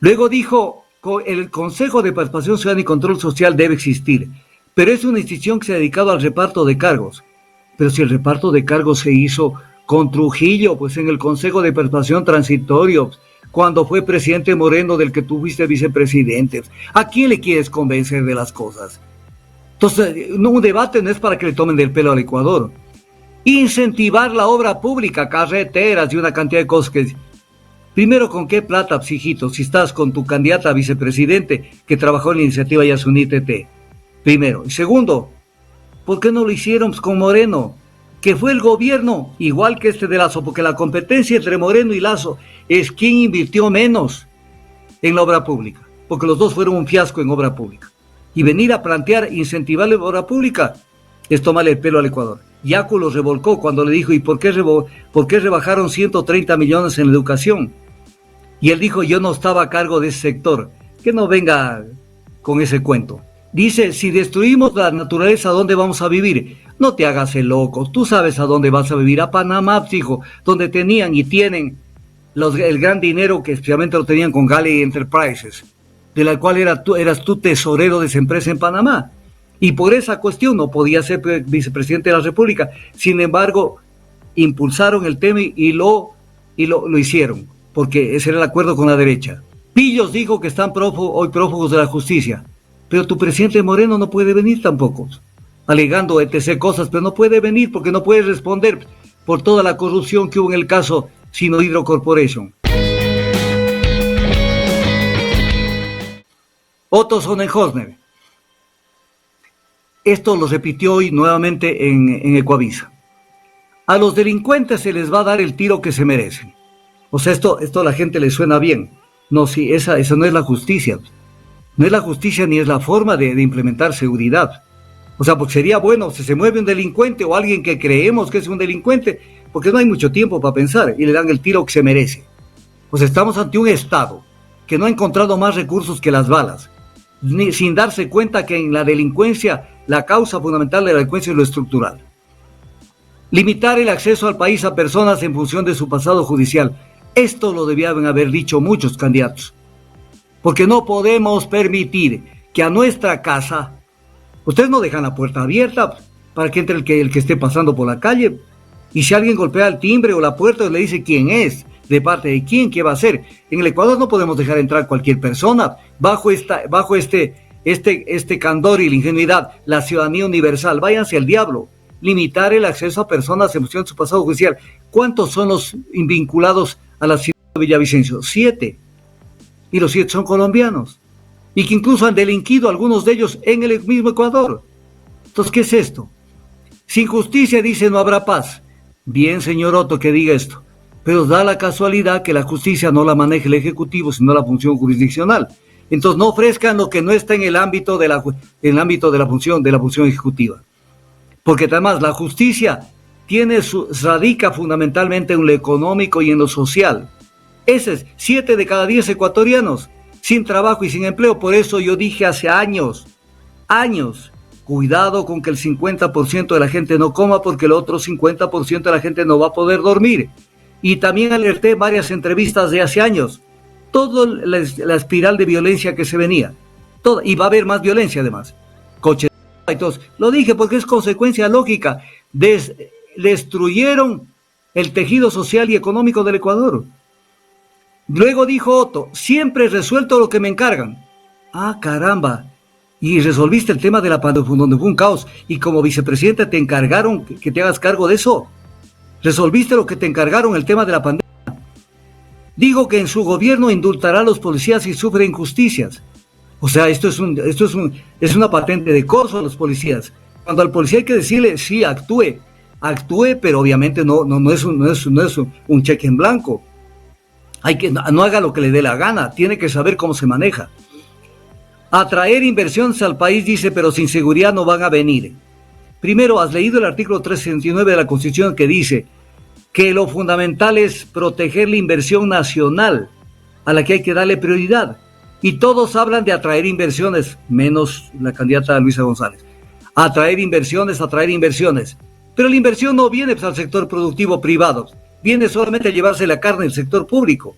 Luego dijo, el Consejo de Participación Ciudadana y Control Social debe existir, pero es una institución que se ha dedicado al reparto de cargos. Pero si el reparto de cargos se hizo con Trujillo, pues en el Consejo de Participación Transitorio, cuando fue presidente Moreno, del que tú fuiste vicepresidente. ¿A quién le quieres convencer de las cosas? Entonces, un debate no es para que le tomen del pelo al Ecuador. Incentivar la obra pública, carreteras y una cantidad de cosas que... Primero, ¿con qué plata, hijito? Si estás con tu candidata a vicepresidente que trabajó en la iniciativa Yasuní TT. Primero. Y segundo, ¿por qué no lo hicieron con Moreno? Que fue el gobierno, igual que este de Lazo, porque la competencia entre Moreno y Lazo es quién invirtió menos en la obra pública, porque los dos fueron un fiasco en obra pública. Y venir a plantear, incentivar la obra pública, es tomarle el pelo al Ecuador. Yacu lo revolcó cuando le dijo, ¿y por qué rebajaron 130 millones en la educación? Y él dijo, yo no estaba a cargo de ese sector. Que no venga con ese cuento. Dice, si destruimos la naturaleza, ¿a dónde vamos a vivir? No te hagas el loco, tú sabes a dónde vas a vivir, a Panamá, hijo, donde tenían y tienen el gran dinero que especialmente lo tenían con Galley Enterprises, de la cual eras tú tesorero de esa empresa en Panamá. Y por esa cuestión no podía ser vicepresidente de la República. Sin embargo, impulsaron el tema y lo hicieron, porque ese era el acuerdo con la derecha. Pillos dijo que están hoy prófugos de la justicia, pero tu presidente Moreno no puede venir tampoco, alegando etc. cosas, pero no puede venir porque no puede responder por toda la corrupción que hubo en el caso Sinohydro Corporation. Otto Sonnenhorst. Esto lo repitió hoy nuevamente en Ecuavisa. A los delincuentes se les va a dar el tiro que se merecen. O sea, esto a la gente le suena bien. No, sí, esa no es la justicia. No es la justicia ni es la forma de implementar seguridad. O sea, porque sería bueno si se mueve un delincuente o alguien que creemos que es un delincuente, porque no hay mucho tiempo para pensar y le dan el tiro que se merece. Pues estamos ante un Estado que no ha encontrado más recursos que las balas, sin darse cuenta que en la delincuencia, la causa fundamental de la delincuencia es lo estructural. Limitar el acceso al país a personas en función de su pasado judicial. Esto lo debían haber dicho muchos candidatos. Porque no podemos permitir que a nuestra casa, ustedes no dejan la puerta abierta para que entre el que esté pasando por la calle, y si alguien golpea el timbre o la puerta le dice quién es, de parte de quién, qué va a hacer. En el Ecuador no podemos dejar entrar cualquier persona bajo este candor y la ingenuidad, la ciudadanía universal. Váyanse al diablo. Limitar el acceso a personas en función de su pasado judicial. ¿Cuántos son los vinculados a la ciudad de Villavicencio? 7. Y los 7 son colombianos. Y que incluso han delinquido algunos de ellos en el mismo Ecuador. Entonces, ¿qué es esto? Sin justicia, dice, no habrá paz. Bien, señor Otto, que diga esto. Pero da la casualidad que la justicia no la maneja el Ejecutivo, sino la función jurisdiccional. Entonces, no ofrezcan lo que no está en el ámbito de la función ejecutiva. Porque además la justicia radica fundamentalmente en lo económico y en lo social. Ese es 7 de cada 10 ecuatorianos sin trabajo y sin empleo. Por eso yo dije hace años, cuidado con que el 50% de la gente no coma, porque el otro 50% de la gente no va a poder dormir. Y también alerté en varias entrevistas de hace años, toda la espiral de violencia que se venía, y va a haber más violencia además. Entonces, lo dije porque es consecuencia lógica. Destruyeron el tejido social y económico del Ecuador. Luego dijo Otto, siempre resuelto lo que me encargan. Ah, caramba. Y resolviste el tema de la pandemia, donde fue un caos, y como vicepresidenta te encargaron que te hagas cargo de eso. Resolviste lo que te encargaron, el tema de la pandemia. Dijo que en su gobierno indultará a los policías si sufren injusticias. O sea, esto es una patente de corso a los policías. Cuando al policía hay que decirle, sí, actúe, pero obviamente no es un cheque en blanco. No haga lo que le dé la gana, tiene que saber cómo se maneja. Atraer inversiones al país, dice, pero sin seguridad no van a venir. Primero, has leído el artículo 369 de la Constitución que dice que lo fundamental es proteger la inversión nacional, a la que hay que darle prioridad. Y todos hablan de atraer inversiones, menos la candidata Luisa González. Atraer inversiones. Pero la inversión no viene al sector productivo privado, viene solamente a llevarse la carne del sector público.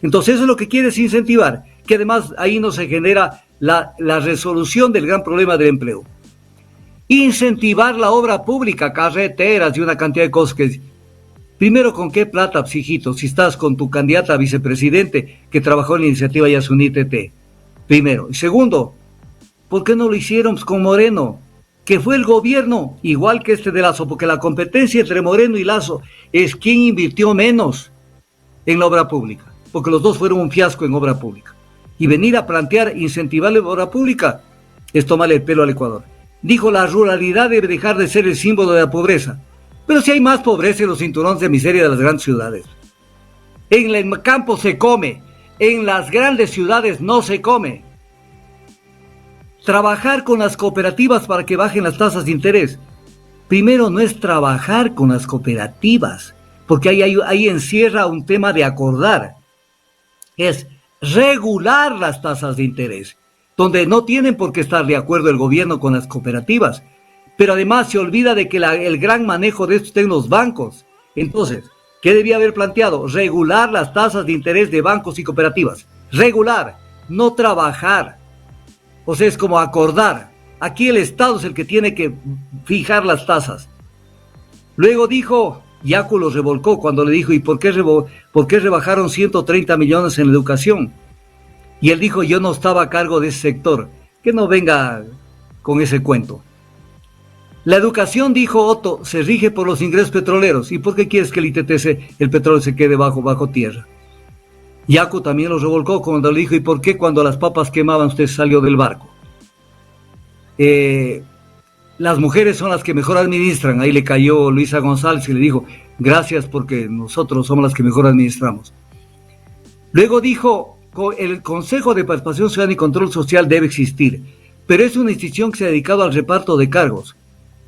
Entonces eso es lo que quieres incentivar. que además ahí no se genera la resolución del gran problema del empleo. Incentivar la obra pública, carreteras y una cantidad de cosas que... Primero, ¿con qué plata, hijito? Si estás con tu candidata a vicepresidente que trabajó en la iniciativa Yasuní TT. Primero. Y segundo, ¿por qué no lo hicieron con Moreno? Que fue el gobierno, igual que este de Lazo, porque la competencia entre Moreno y Lazo es quién invirtió menos en la obra pública, porque los dos fueron un fiasco en obra pública. Y venir a plantear incentivar la obra pública es tomarle el pelo al Ecuador. Dijo, la ruralidad debe dejar de ser el símbolo de la pobreza. Pero si hay más pobreza en los cinturones de miseria de las grandes ciudades. En el campo se come, en las grandes ciudades no se come. Trabajar con las cooperativas para que bajen las tasas de interés. Primero, no es trabajar con las cooperativas, porque ahí encierra un tema de acordar. Es regular las tasas de interés, donde no tienen por qué estar de acuerdo el gobierno con las cooperativas. Pero además se olvida de que el gran manejo de esto está en los bancos. Entonces, ¿qué debía haber planteado? Regular las tasas de interés de bancos y cooperativas. Regular, no trabajar. O sea, es como acordar. Aquí el Estado es el que tiene que fijar las tasas. Luego dijo, Yacu lo revolcó cuando le dijo, ¿y por qué rebajaron 130 millones en la educación? Y él dijo, yo no estaba a cargo de ese sector. Que no venga con ese cuento. La educación, dijo Otto, se rige por los ingresos petroleros. ¿Y por qué quieres que el ITT, el petróleo, se quede bajo tierra? Yacu también lo revolcó cuando le dijo, ¿y por qué cuando las papas quemaban usted salió del barco? Las mujeres son las que mejor administran. Ahí le cayó Luisa González y le dijo, gracias porque nosotros somos las que mejor administramos. Luego dijo, el Consejo de Participación Ciudadana y Control Social debe existir, pero es una institución que se ha dedicado al reparto de cargos.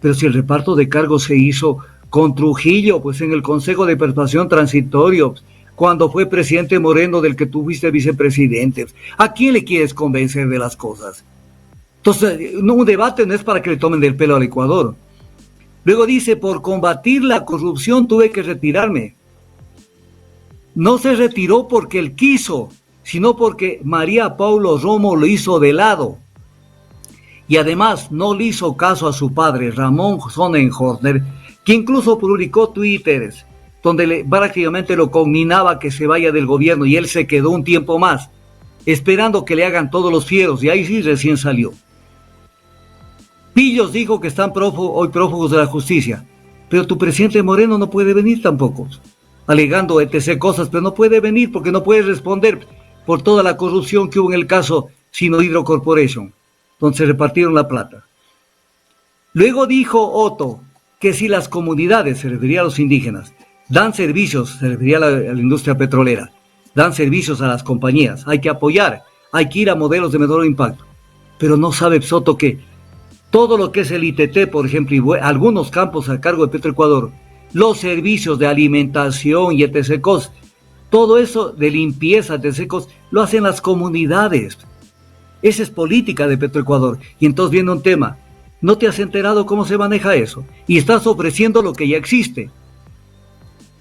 Pero si el reparto de cargos se hizo con Trujillo, pues en el Consejo de Participación Transitorio, cuando fue presidente Moreno, del que tú fuiste vicepresidente. ¿A quién le quieres convencer de las cosas? Entonces, un debate no es para que le tomen del pelo al Ecuador. Luego dice, por combatir la corrupción tuve que retirarme. No se retiró porque él quiso, sino porque María Paulo Romo lo hizo de lado. Y además no le hizo caso a su padre, Ramón Sonnenhorner, que incluso publicó Twitteres, donde prácticamente lo conminaba que se vaya del gobierno, y él se quedó un tiempo más, esperando que le hagan todos los fieros, y ahí sí recién salió. Pillos dijo que están hoy prófugos de la justicia, pero tu presidente Moreno no puede venir tampoco, alegando etc. cosas, pero no puede venir porque no puede responder por toda la corrupción que hubo en el caso Sinohydro Corporation, donde se repartieron la plata. Luego dijo Otto que si las comunidades, se refería a los indígenas, dan servicios, se refería a la industria petrolera, dan servicios a las compañías, hay que apoyar, hay que ir a modelos de menor impacto. Pero no sabe Soto que todo lo que es el ITT, por ejemplo, y algunos campos a cargo de Petroecuador, los servicios de alimentación y etc. todo eso de limpieza, etc. lo hacen las comunidades. Esa es política de Petroecuador. Y entonces viene un tema, ¿no te has enterado cómo se maneja eso? Y estás ofreciendo lo que ya existe.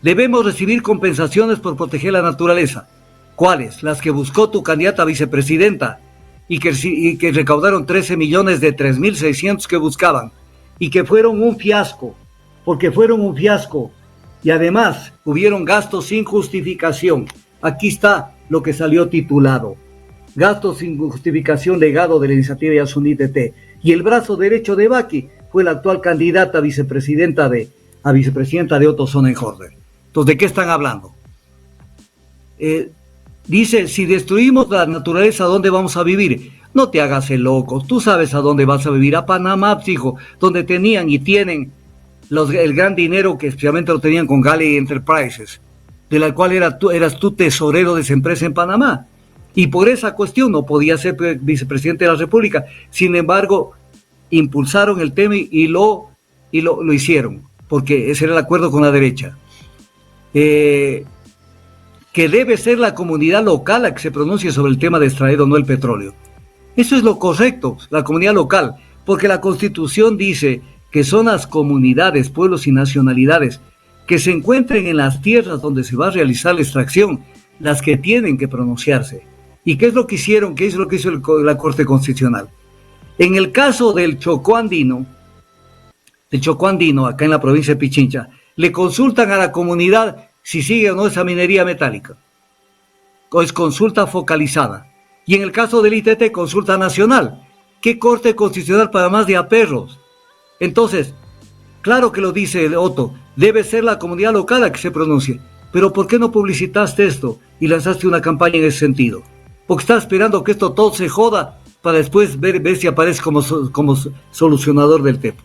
Debemos recibir compensaciones por proteger la naturaleza. ¿Cuáles? Las que buscó tu candidata a vicepresidenta y que recaudaron 13 millones de 3.600 que buscaban y que fueron un fiasco, porque fueron un fiasco y además hubieron gastos sin justificación. Aquí está lo que salió titulado. Gastos sin justificación legado de la iniciativa Yasuní TT. Y el brazo derecho de Baki fue la actual candidata a vicepresidenta de Otto Sonnenhorner. Entonces, ¿de qué están hablando? Dice, si destruimos la naturaleza, ¿a dónde vamos a vivir? No te hagas el loco, tú sabes a dónde vas a vivir, a Panamá, hijo, donde tenían y tienen el gran dinero que especialmente lo tenían con Galley Enterprises, de la cual eras tú tesorero de esa empresa en Panamá. Y por esa cuestión no podía ser vicepresidente de la República. Sin embargo, impulsaron el tema y lo hicieron, porque ese era el acuerdo con la derecha. Que debe ser la comunidad local la que se pronuncie sobre el tema de extraer o no el petróleo. Eso es lo correcto, la comunidad local, porque la Constitución dice que son las comunidades, pueblos y nacionalidades que se encuentren en las tierras donde se va a realizar la extracción las que tienen que pronunciarse. ¿Y qué es lo que hicieron? ¿Qué es lo que hizo la Corte Constitucional? En el caso del Chocó Andino, acá en la provincia de Pichincha, le consultan a la comunidad si sigue o no esa minería metálica. O es consulta focalizada. Y en el caso del ITT, consulta nacional. ¿Qué Corte Constitucional para más de a perros? Entonces, claro que lo dice el Otto, debe ser la comunidad local la que se pronuncie. Pero ¿por qué no publicitaste esto y lanzaste una campaña en ese sentido? Porque estás esperando que esto todo se joda para después ver si aparece como solucionador del tema.